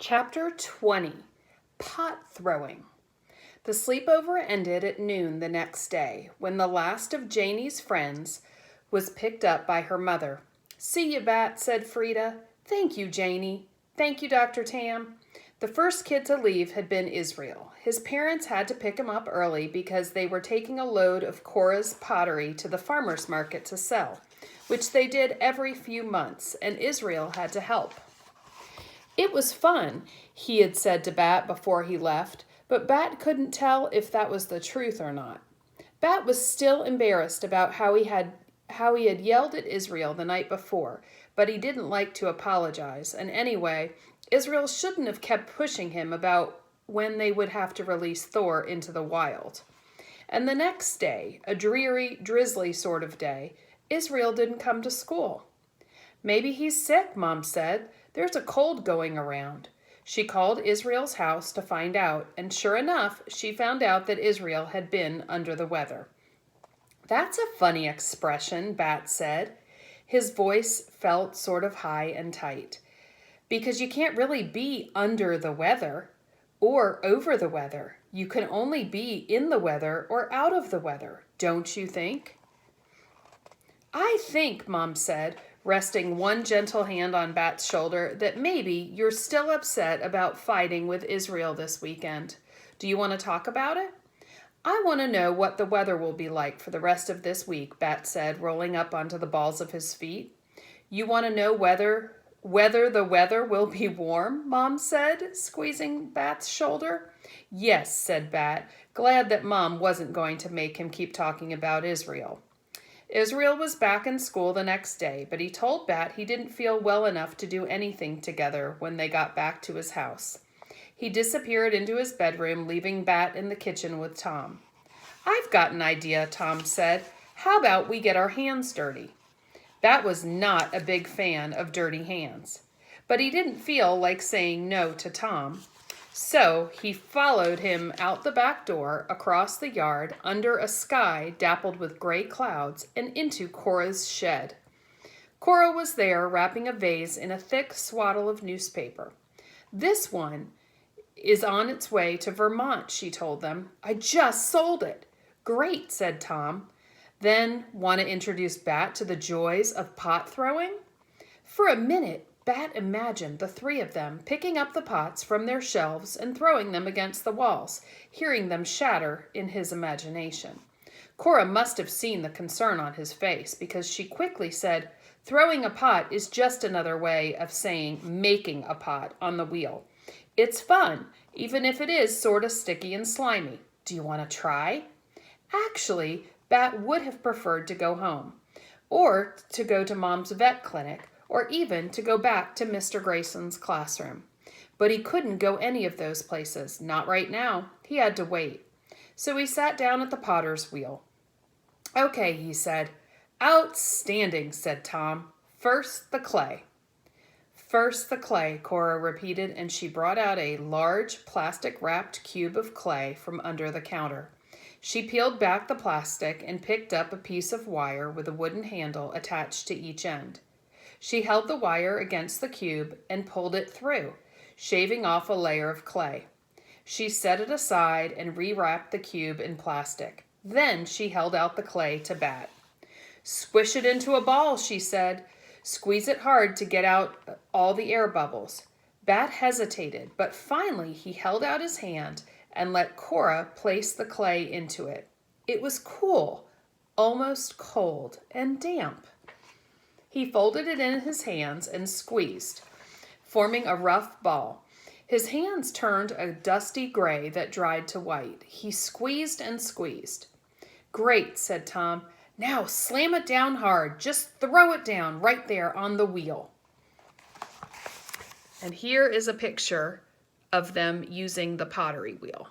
Chapter 20, Pot Throwing. The sleepover ended at noon the next day, when the last of Janie's friends was picked up by her mother. "See you, Bat," said Frida. "Thank you, Janie." "Thank you, Dr. Tam." The first kid to leave had been Israel. His parents had to pick him up early because they were taking a load of Cora's pottery to the farmer's market to sell, which they did every few months, and Israel had to help. It was fun, he had said to Bat before he left, but Bat couldn't tell if that was the truth or not. Bat was still embarrassed about how he had yelled at Israel the night before, but he didn't like to apologize, and anyway, Israel shouldn't have kept pushing him about when they would have to release Thor into the wild. And the next day, a dreary, drizzly sort of day, Israel didn't come to school. "Maybe he's sick," Mom said. "There's a cold going around." She called Israel's house to find out, and sure enough, she found out that Israel had been under the weather. "That's a funny expression," Bat said. His voice felt sort of high and tight. "Because you can't really be under the weather or over the weather. You can only be in the weather or out of the weather, don't you think?" "I think," Mom said, resting one gentle hand on Bat's shoulder, "that maybe you're still upset about fighting with Israel this weekend. Do you want to talk about it?" "I want to know what the weather will be like for the rest of this week," Bat said, rolling up onto the balls of his feet. "You want to know whether the weather will be warm?" Mom said, squeezing Bat's shoulder. "Yes," said Bat, glad that Mom wasn't going to make him keep talking about Israel. Israel was back in school the next day, but he told Bat he didn't feel well enough to do anything together when they got back to his house. He disappeared into his bedroom, leaving Bat in the kitchen with Tom. "I've got an idea," Tom said. "How about we get our hands dirty?" Bat was not a big fan of dirty hands, but he didn't feel like saying no to Tom. So he followed him out the back door, across the yard, under a sky dappled with gray clouds, and into Cora's shed. Cora was there, wrapping a vase in a thick swaddle of newspaper. "This one is on its way to Vermont," she told them. "I just sold it." "Great," said Tom. "Then, want to introduce Bat to the joys of pot throwing?" For a minute, Bat imagined the three of them picking up the pots from their shelves and throwing them against the walls, hearing them shatter in his imagination. Cora must have seen the concern on his face, because she quickly said, "Throwing a pot is just another way of saying making a pot on the wheel. It's fun, even if it is sort of sticky and slimy. Do you want to try?" Actually, Bat would have preferred to go home, or to go to Mom's vet clinic, or even to go back to Mr. Grayson's classroom. But he couldn't go any of those places, not right now. He had to wait. So he sat down at the potter's wheel. "Okay," he said. "Outstanding," said Tom. "First the clay." "First the clay," Cora repeated, and she brought out a large plastic-wrapped cube of clay from under the counter. She peeled back the plastic and picked up a piece of wire with a wooden handle attached to each end. She held the wire against the cube and pulled it through, shaving off a layer of clay. She set it aside and rewrapped the cube in plastic. Then she held out the clay to Bat. "Squish it into a ball," she said. "Squeeze it hard to get out all the air bubbles." Bat hesitated, but finally he held out his hand and let Cora place the clay into it. It was cool, almost cold, and damp. He folded it in his hands and squeezed, forming a rough ball. His hands turned a dusty gray that dried to white. He squeezed and squeezed. "Great," said Tom. "Now slam it down hard. Just throw it down right there on the wheel." And here is a picture of them using the pottery wheel.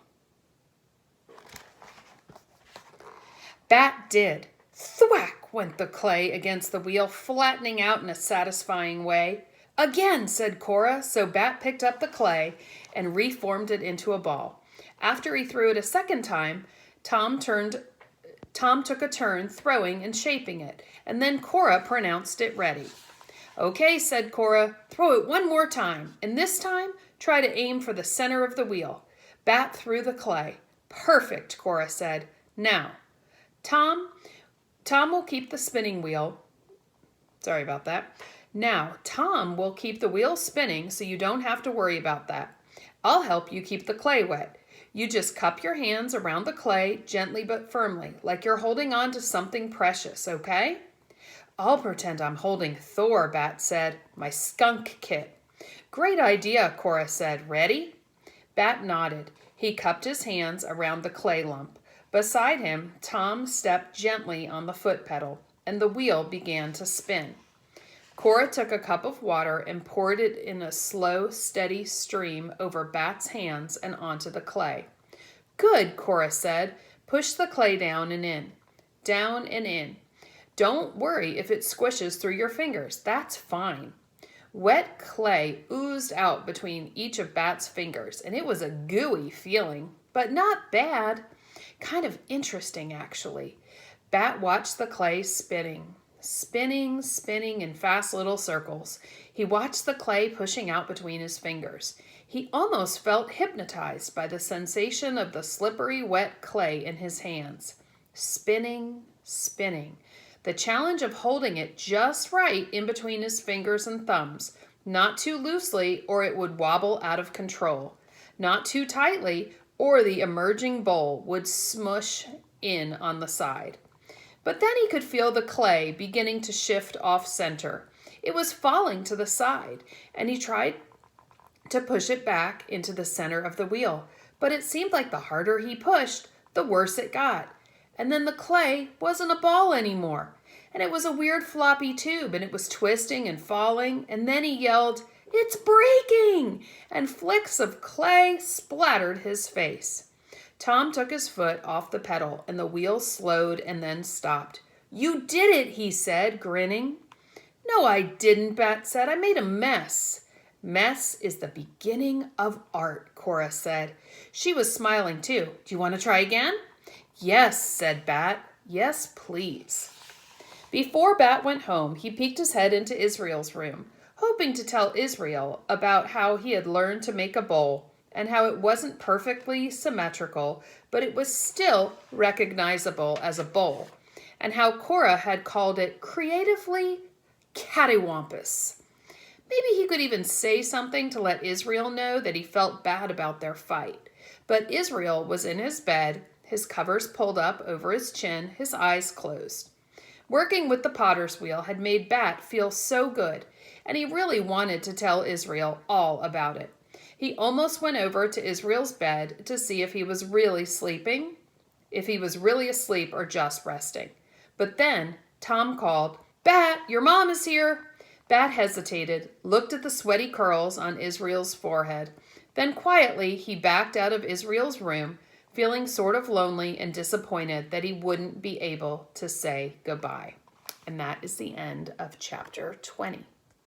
Bat did. Thwack went the clay against the wheel, flattening out in a satisfying way. "Again," said Cora, so Bat picked up the clay and reformed it into a ball. After he threw it a second time, Tom took a turn throwing and shaping it, and then Cora pronounced it ready. Okay, said Cora, throw it one more time, and this time try to aim for the center of the wheel. Bat threw the clay. Perfect, Cora said. Now, Tom will keep the spinning wheel. Sorry about that. Now, Tom will keep the wheel spinning so you don't have to worry about that. I'll help you keep the clay wet. You just cup your hands around the clay gently but firmly, like you're holding on to something precious, okay? I'll pretend I'm holding Thor, Bat said, my skunk kit. Great idea, Cora said. Ready? Bat nodded. He cupped his hands around the clay lump. Beside him, Tom stepped gently on the foot pedal, and the wheel began to spin. Cora took a cup of water and poured it in a slow, steady stream over Bat's hands and onto the clay. Good, Cora said. Push the clay down and in. Down and in. Don't worry if it squishes through your fingers. That's fine. Wet clay oozed out between each of Bat's fingers, and it was a gooey feeling, but not bad. Kind of interesting, actually. Bat watched the clay spinning in fast little circles. He watched the clay pushing out between his fingers. He almost felt hypnotized by the sensation of the slippery, wet clay in his hands. Spinning. The challenge of holding it just right in between his fingers and thumbs, not too loosely or it would wobble out of control, not too tightly or the emerging bowl would smush in on the side. But then he could feel the clay beginning to shift off center. It was falling to the side, and he tried to push it back into the center of the wheel. But it seemed like the harder he pushed, the worse it got. And then the clay wasn't a ball anymore. And it was a weird floppy tube, and it was twisting and falling. And then he yelled, "It's breaking!" And flicks of clay splattered his face. Tom took his foot off the pedal, and the wheel slowed and then stopped. "You did it," he said, grinning. "No, I didn't," Bat said. "I made a mess." "Mess is the beginning of art," Cora said. She was smiling too. "Do you want to try again?" "Yes," said Bat. "Yes, please." Before Bat went home, he peeked his head into Israel's room, hoping to tell Israel about how he had learned to make a bowl and how it wasn't perfectly symmetrical, but it was still recognizable as a bowl, and how Cora had called it creatively cattywampus. Maybe he could even say something to let Israel know that he felt bad about their fight. But Israel was in his bed, his covers pulled up over his chin, his eyes closed. Working with the potter's wheel had made Bat feel so good, and he really wanted to tell Israel all about it. He almost went over to Israel's bed to see if he was really sleeping, if he was really asleep or just resting. But then Tom called, "Bat, your mom is here." Bat hesitated, looked at the sweaty curls on Israel's forehead. Then quietly he backed out of Israel's room, feeling sort of lonely and disappointed that he wouldn't be able to say goodbye. And that is the end of chapter 20.